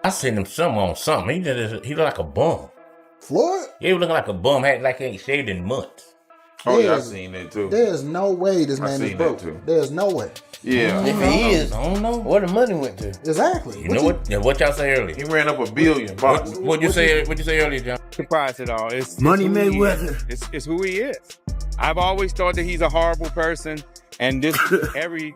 I seen him on something. He looked like a bum. Floyd? Yeah, he was looking like a bum. Had like he ain't shaved in months. Oh yeah, I seen it too. There's no way this man is broke. There's no way. Yeah. If he is, I don't know where the money went to. Exactly. You know what? Yeah, what y'all say earlier? He ran up $1 billion. What you say earlier, John? Surprised at all. It's Money Mayweather. It's who he is. I've always thought that he's a horrible person, and this every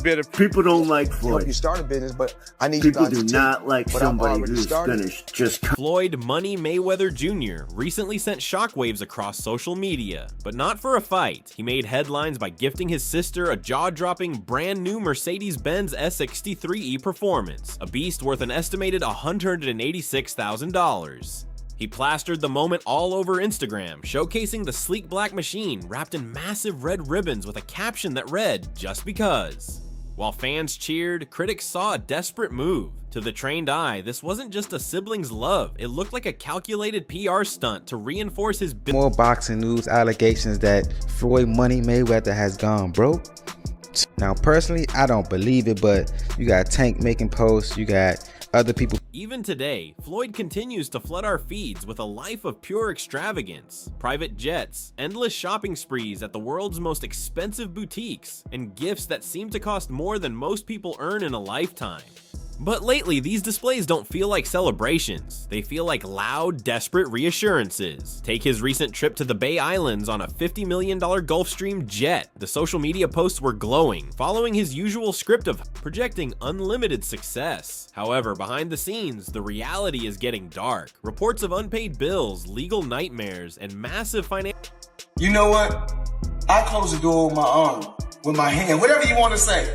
bit of people don't like Floyd. You start a business, but I need people you guys do to not like somebody who's gonna just. Floyd Money Mayweather Jr. recently sent shockwaves across social media, but not for a fight. He made headlines by gifting his sister a jaw-dropping brand new Mercedes-Benz S63E Performance, a beast worth an estimated $186,000. He plastered the moment all over Instagram, showcasing the sleek black machine wrapped in massive red ribbons with a caption that read, "Just because." While fans cheered, critics saw a desperate move. To the trained eye, this wasn't just a sibling's love, it looked like a calculated PR stunt to reinforce his more boxing news allegations that Floyd Money Mayweather has gone broke. Now personally, I don't believe it, but you got Tank making posts, you got other people. Even today, Floyd continues to flood our feeds with a life of pure extravagance. Private jets, endless shopping sprees at the world's most expensive boutiques, and gifts that seem to cost more than most people earn in a lifetime. But lately, these displays don't feel like celebrations. They feel like loud, desperate reassurances. Take his recent trip to the Bay Islands on a $50 million Gulfstream jet. The social media posts were glowing, following his usual script of projecting unlimited success. However, behind the scenes, the reality is getting dark. Reports of unpaid bills, legal nightmares, and massive financial... You know what? I close the door with my arm, with my hand, whatever you want to say.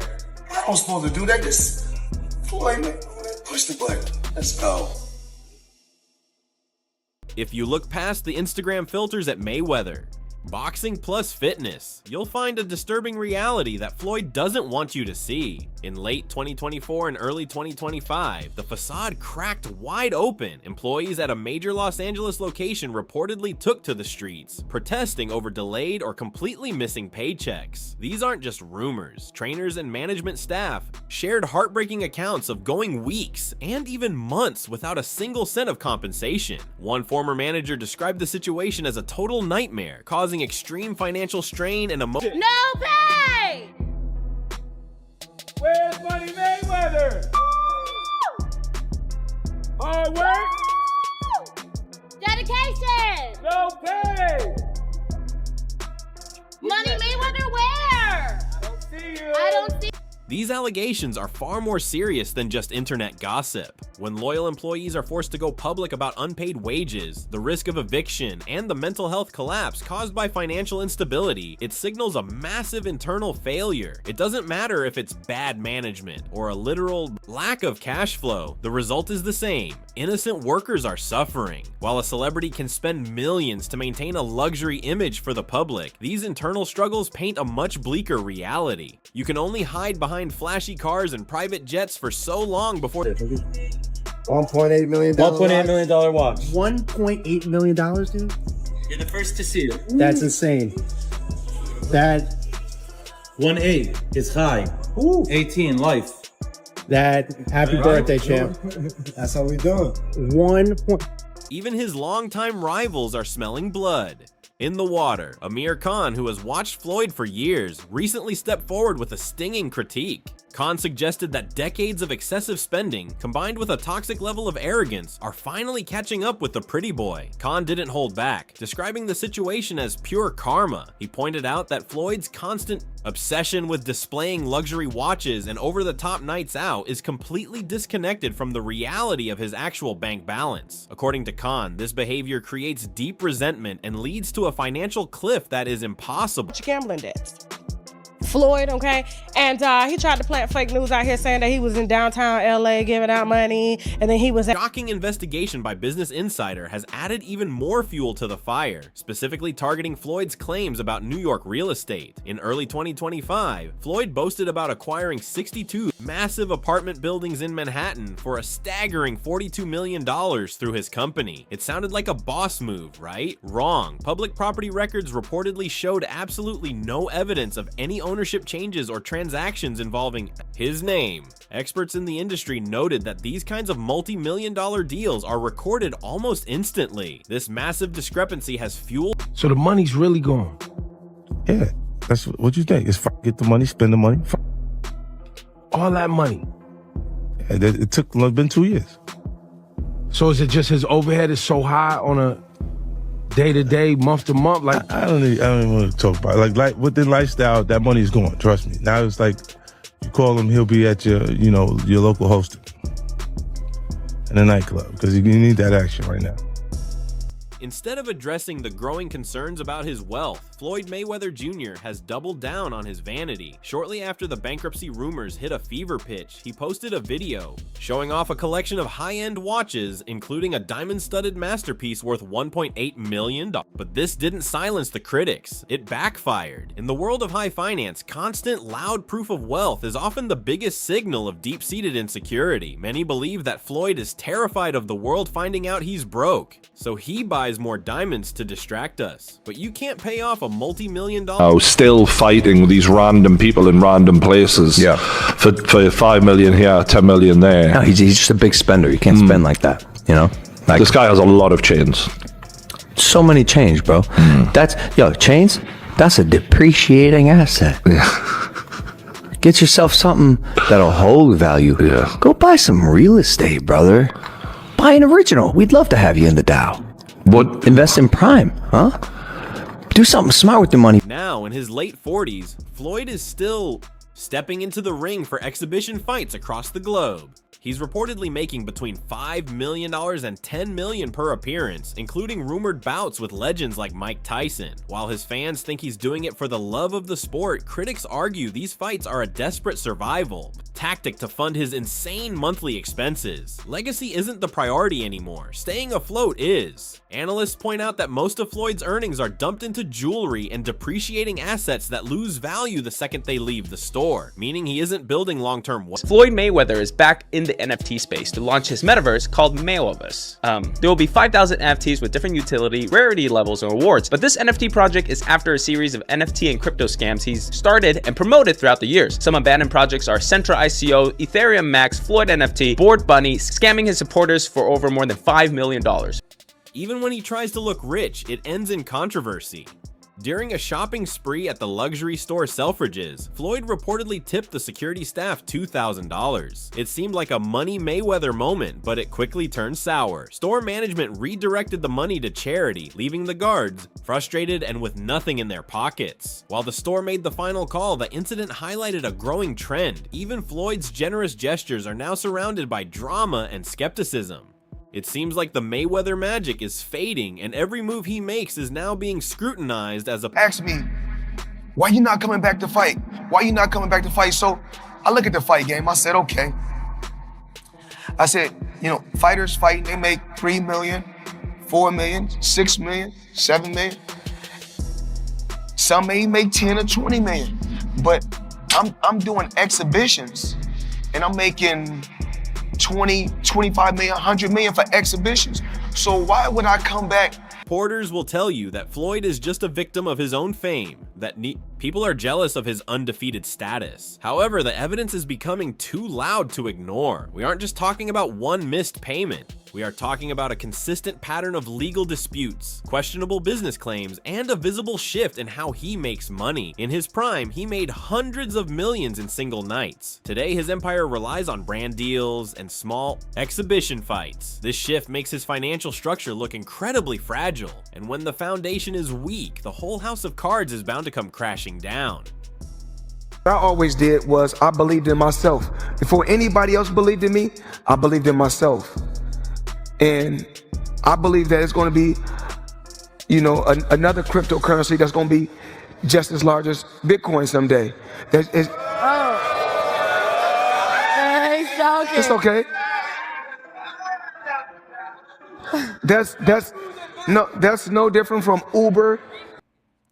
I don't supposed to do that. Just push the button. Let's go. If you look past the Instagram filters at Mayweather, boxing plus fitness, you'll find a disturbing reality that Floyd doesn't want you to see. In late 2024 and early 2025, the facade cracked wide open. Employees at a major Los Angeles location reportedly took to the streets, protesting over delayed or completely missing paychecks. These aren't just rumors. Trainers and management staff shared heartbreaking accounts of going weeks and even months without a single cent of compensation. One former manager described the situation as a total nightmare, causing extreme financial strain and emotion. No pay! Where's Money Mayweather? Hard work? Dedication! No pay! Money Mayweather where? I don't see you. I don't see. These allegations are far more serious than just internet gossip. When loyal employees are forced to go public about unpaid wages, the risk of eviction, and the mental health collapse caused by financial instability, it signals a massive internal failure. It doesn't matter if it's bad management or a literal lack of cash flow, the result is the same. Innocent workers are suffering. While a celebrity can spend millions to maintain a luxury image for the public, these internal struggles paint a much bleaker reality. You can only hide behind flashy cars and private jets for so long before $1.8 million. $1.8 million watch. $1.8 million, dude? You're the first to see it. That's insane. That 1.8 is high. 18 life. That happy birthday, champ. That's how we doing. Even his longtime rivals are smelling blood. In the water, Amir Khan, who has watched Floyd for years, recently stepped forward with a stinging critique. Khan suggested that decades of excessive spending, combined with a toxic level of arrogance, are finally catching up with the pretty boy. Khan didn't hold back, describing the situation as pure karma. He pointed out that Floyd's constant obsession with displaying luxury watches and over-the-top nights out is completely disconnected from the reality of his actual bank balance. According to Khan, this behavior creates deep resentment and leads to a financial cliff that is impossible. What's your gambling debts? Floyd, okay? And he tried to plant fake news out here saying that he was in downtown LA giving out money, and then he was... Shocking investigation by Business Insider has added even more fuel to the fire, specifically targeting Floyd's claims about New York real estate. In early 2025, Floyd boasted about acquiring 62 massive apartment buildings in Manhattan for a staggering $42 million through his company. It sounded like a boss move, right? Wrong. Public property records reportedly showed absolutely no evidence of any ownership ownership changes or transactions involving his name. Experts in the industry noted that these kinds of multi-million-dollar deals are recorded almost instantly. This massive discrepancy has fueled. So the money's really gone. Yeah, that's what you think. It's get the money, spend the money. All that money. Yeah, it's been 2 years. So is it just his overhead is so high on a day-to-day, month-to-month? Like I don't even want to talk about it. Like within lifestyle, that money is gone. Trust me. Now it's like you call him, he'll be at your local hosting in a nightclub because you need that action right now. Instead of addressing the growing concerns about his wealth, Floyd Mayweather Jr. has doubled down on his vanity. Shortly after the bankruptcy rumors hit a fever pitch, he posted a video showing off a collection of high-end watches, including a diamond-studded masterpiece worth $1.8 million. But this didn't silence the critics. It backfired. In the world of high finance, constant, loud proof of wealth is often the biggest signal of deep-seated insecurity. Many believe that Floyd is terrified of the world finding out he's broke, so he buys more diamonds to distract us. But you can't pay off a multi-million-dollar... Still fighting these random people in random places. Yeah. For 5 million here, 10 million there. No, he's just a big spender. You can't spend like that, you know? Like, this guy has a lot of chains. So many chains, bro. Chains, that's a depreciating asset. Yeah. Get yourself something that'll hold value. Yeah. Go buy some real estate, brother. Buy an original. We'd love to have you in the Dow. What? Invest in Prime, huh? Do something smart with the money. Now, in his late 40s, Floyd is still stepping into the ring for exhibition fights across the globe. He's reportedly making between $5 million and $10 million per appearance, including rumored bouts with legends like Mike Tyson. While his fans think he's doing it for the love of the sport, critics argue these fights are a desperate survival tactic to fund his insane monthly expenses. Legacy isn't the priority anymore. Staying afloat is. Analysts point out that most of Floyd's earnings are dumped into jewelry and depreciating assets that lose value the second they leave the store, meaning he isn't building long-term wealth. Floyd Mayweather is back in the NFT space to launch his metaverse called Mayweverse. There will be 5,000 NFTs with different utility, rarity levels, and rewards, but this NFT project is after a series of NFT and crypto scams he's started and promoted throughout the years. Some abandoned projects are Centra ICO, Ethereum Max, Floyd NFT, Bored Bunny, scamming his supporters for over more than $5 million. Even when he tries to look rich, it ends in controversy. During a shopping spree at the luxury store Selfridges, Floyd reportedly tipped the security staff $2,000. It seemed like a Money Mayweather moment, but it quickly turned sour. Store management redirected the money to charity, leaving the guards frustrated and with nothing in their pockets. While the store made the final call, the incident highlighted a growing trend. Even Floyd's generous gestures are now surrounded by drama and skepticism. It seems like the Mayweather magic is fading, and every move he makes is now being scrutinized as a... Ask me, why you not coming back to fight? Why you not coming back to fight? So I look at the fight game, I said, okay. I said, fighters fighting, they make 3 million, 4 million, 6 million, 7 million. Some may make 10 or 20 million, but I'm doing exhibitions and I'm making 20, 25 million, 100 million for exhibitions. So why would I come back? Reporters will tell you that Floyd is just a victim of his own fame, that people are jealous of his undefeated status. However, the evidence is becoming too loud to ignore. We aren't just talking about one missed payment. We are talking about a consistent pattern of legal disputes, questionable business claims, and a visible shift in how he makes money. In his prime, he made hundreds of millions in single nights. Today, his empire relies on brand deals and small exhibition fights. This shift makes his financial structure look incredibly fragile, and when the foundation is weak, the whole house of cards is bound to come crashing down. What I always did was I believed in myself. Before anybody else believed in me, I believed in myself. And I believe that it's going to be, another cryptocurrency that's going to be just as large as Bitcoin someday. He's joking. It's okay. That's no different from Uber.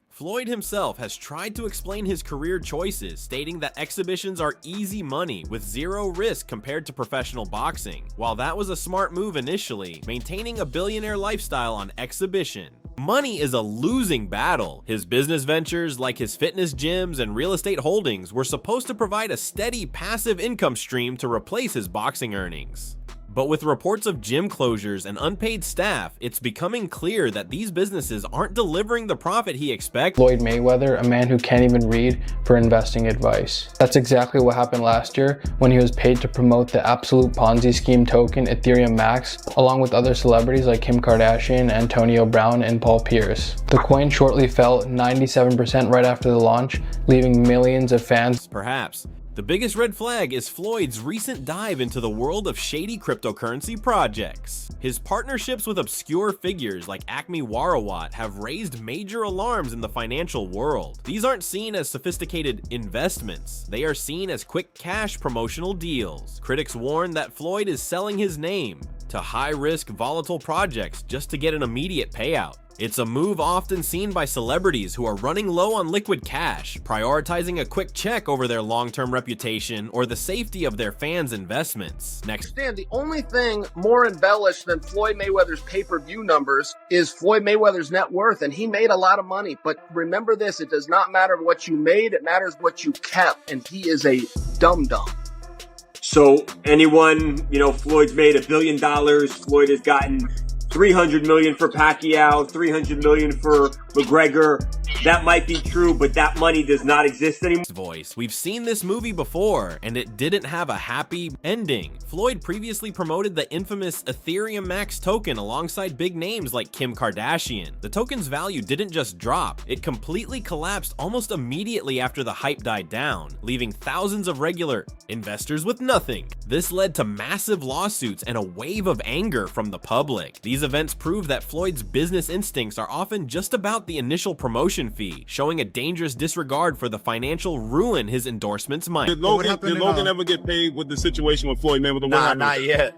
Floyd himself has tried to explain his career choices, stating that exhibitions are easy money with zero risk compared to professional boxing. While that was a smart move initially, maintaining a billionaire lifestyle on exhibition Money is a losing battle. His business ventures, like his fitness gyms and real estate holdings, were supposed to provide a steady passive income stream to replace his boxing earnings. But with reports of gym closures and unpaid staff, it's becoming clear that these businesses aren't delivering the profit he expected. Floyd Mayweather, a man who can't even read, for investing advice. That's exactly what happened last year when he was paid to promote the absolute Ponzi scheme token Ethereum Max, along with other celebrities like Kim Kardashian, Antonio Brown, and Paul Pierce. The coin shortly fell 97% right after the launch, leaving millions of fans. Perhaps the biggest red flag is Floyd's recent dive into the world of shady cryptocurrency projects. His partnerships with obscure figures like Acme Warawat have raised major alarms in the financial world. These aren't seen as sophisticated investments. They are seen as quick cash promotional deals. Critics warn that Floyd is selling his name to high-risk, volatile projects just to get an immediate payout. It's a move often seen by celebrities who are running low on liquid cash, prioritizing a quick check over their long-term reputation or the safety of their fans' investments. Next, the only thing more embellished than Floyd Mayweather's pay-per-view numbers is Floyd Mayweather's net worth, and he made a lot of money. But remember this, it does not matter what you made, it matters what you kept, and he is a dum-dum. So anyone, Floyd's made $1 billion. Floyd has gotten $300 million for Pacquiao, $300 million for McGregor. That might be true, but that money does not exist anymore. We've seen this movie before, and it didn't have a happy ending. Floyd previously promoted the infamous Ethereum Max token alongside big names like Kim Kardashian. The token's value didn't just drop, it completely collapsed almost immediately after the hype died down, leaving thousands of regular investors with nothing. This led to massive lawsuits and a wave of anger from the public. These events prove that Floyd's business instincts are often just about the initial promotion fee, showing a dangerous disregard for the financial ruin his endorsements might. Did Logan ever get paid with the situation with Floyd Mayweather? Nah, not yet.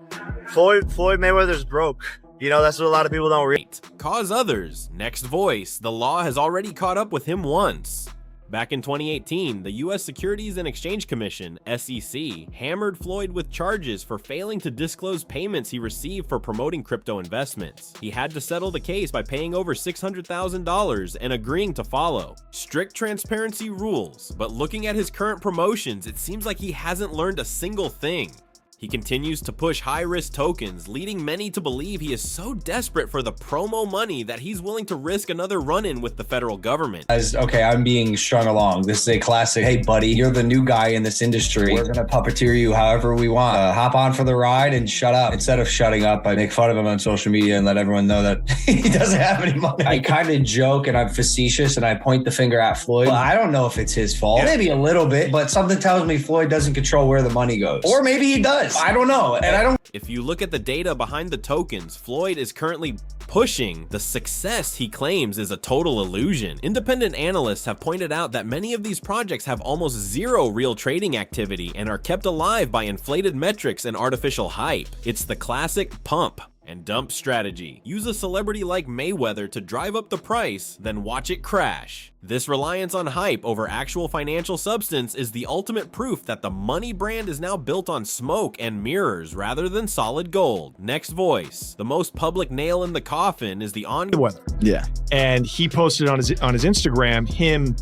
Floyd Mayweather's broke. That's what a lot of people don't read. Cause others. Next voice. The law has already caught up with him once. Back in 2018, the U.S. Securities and Exchange Commission, SEC, hammered Floyd with charges for failing to disclose payments he received for promoting crypto investments. He had to settle the case by paying over $600,000 and agreeing to follow strict transparency rules. But looking at his current promotions, it seems like he hasn't learned a single thing. He continues to push high-risk tokens, leading many to believe he is so desperate for the promo money that he's willing to risk another run-in with the federal government. Okay, I'm being strung along. This is a classic, hey buddy, you're the new guy in this industry. We're gonna puppeteer you however we want. Hop on for the ride and shut up. Instead of shutting up, I make fun of him on social media and let everyone know that he doesn't have any money. I kind of joke and I'm facetious and I point the finger at Floyd. Well, I don't know if it's his fault. Maybe a little bit, but something tells me Floyd doesn't control where the money goes. Or maybe he does. I don't know, and I don't. If you look at the data behind the tokens, Floyd is currently pushing the success he claims is a total illusion. Independent analysts have pointed out that many of these projects have almost zero real trading activity and are kept alive by inflated metrics and artificial hype. It's the classic pump and dump strategy. Use a celebrity like Mayweather to drive up the price, then watch it crash. This reliance on hype over actual financial substance is the ultimate proof that the money brand is now built on smoke and mirrors rather than solid gold. Next voice. The most public nail in the coffin is the ongoing. Yeah. And he posted on his Instagram him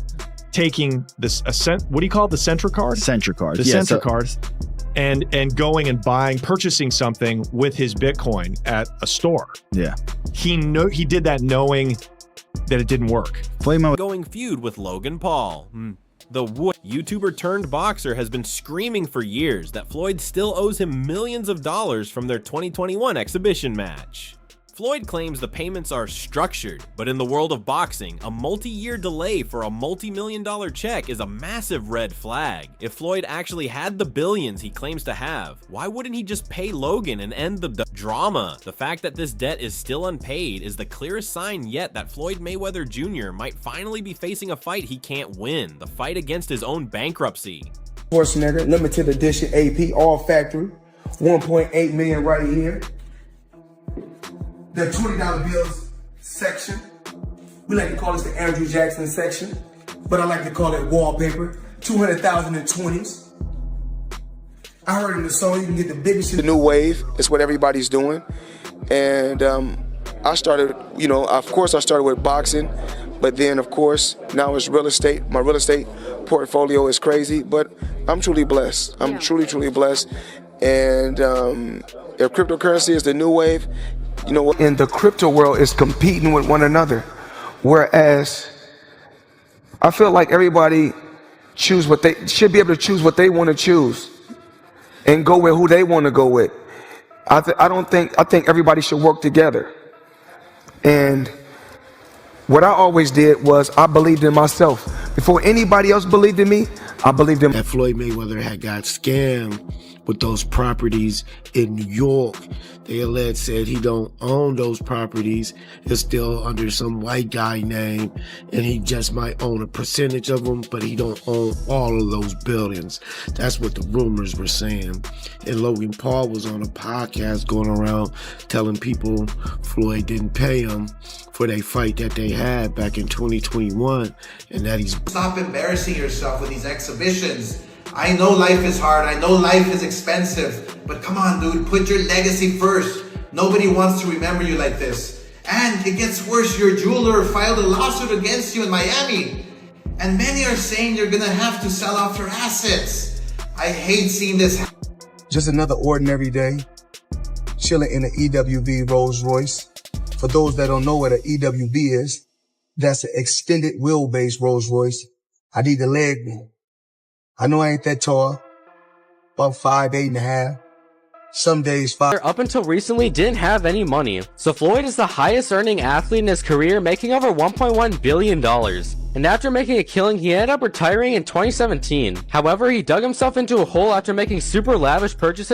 taking this what do you call it? The Centra card? Centra card. The Centra card. And going and purchasing something with his Bitcoin at a store. Yeah. He did that knowing that it didn't work. Going feud with Logan Paul. The YouTuber turned boxer has been screaming for years that Floyd still owes him millions of dollars from their 2021 exhibition match. Floyd claims the payments are structured, but in the world of boxing, a multi-year delay for a multi-million-dollar check is a massive red flag. If Floyd actually had the billions he claims to have, why wouldn't he just pay Logan and end the drama? The fact that this debt is still unpaid is the clearest sign yet that Floyd Mayweather Jr. might finally be facing a fight he can't win, the fight against his own bankruptcy. Schwarzenegger, limited edition AP, all factory, 1.8 million right here. The $20 bills section. We like to call this the Andrew Jackson section, but I like to call it wallpaper. 200,000 in 20s. I heard in the song you can get the biggest. The new wave is what everybody's doing, and I started, you know, of course I started with boxing, but then of course now it's real estate. My real estate portfolio is crazy, but I'm truly blessed. I'm truly blessed. And if cryptocurrency is the new wave, you know what? In the crypto world is competing with one another, whereas I feel like everybody choose what they should be able to choose what they want to choose and go with who they want to go with. I think everybody should work together. And what I always did was I believed in myself. Before anybody else believed in me, I believed in that Floyd Mayweather had got scammed with those properties in New York. They alleged said he don't own those properties. It's still under some white guy name, and he just might own a percentage of them, but he don't own all of those buildings. That's what the rumors were saying. And Logan Paul was on a podcast going around telling people Floyd didn't pay him for their fight that they had back in 2021, and that he's... Stop embarrassing yourself with these exhibitions. I know life is hard, I know life is expensive, but come on, dude, put your legacy first. Nobody wants to remember you like this. And it gets worse, your jeweler filed a lawsuit against you in Miami. And many are saying you're gonna have to sell off your assets. I hate seeing this. just another ordinary day, chilling in an EWB Rolls Royce. For those that don't know what an EWB is, that's an extended wheelbase Rolls Royce. I need the leg. I know I ain't that tall, about 5'8.5". Some days 5. Up until recently didn't have any money, so Floyd is the highest earning athlete in his career, making over $1.1 billion. And after making a killing, he ended up retiring in 2017. However, he dug himself into a hole after making super lavish purchases